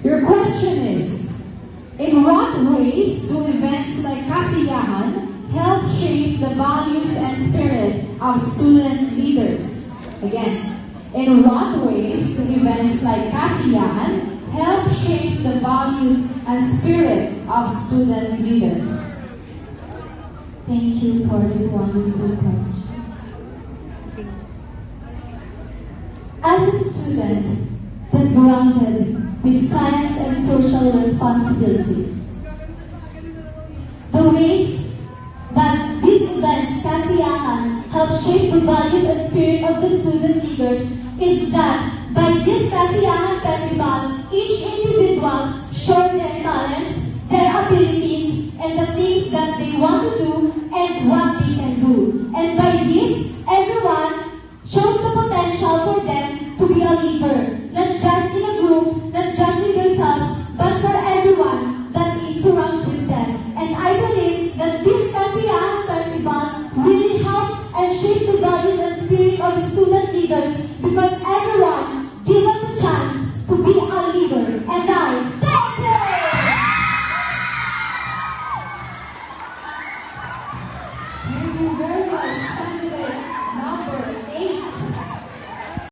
Your question is, in what ways do events like Kasiyahan help shape the values and spirit of student leaders? Again, in what ways do events like Kasiyahan help shape the values and spirit of student leaders? Thank you for the wonderful question. As a student that grounded with science and social responsibilities, the ways that these events, Kasiyahan, help shape the values and spirit of the student leaders is that by this Kasiyahan Festival, each individual show their talents, their abilities, and the things that they want to do and what they can do. And by this, everyone shows the potential for them to be a leader, not just in a group, not just in themselves, but for everyone that is surrounds with them. And I believe that this Kasiyahan Festival will help and shape the values and spirit of the student leaders because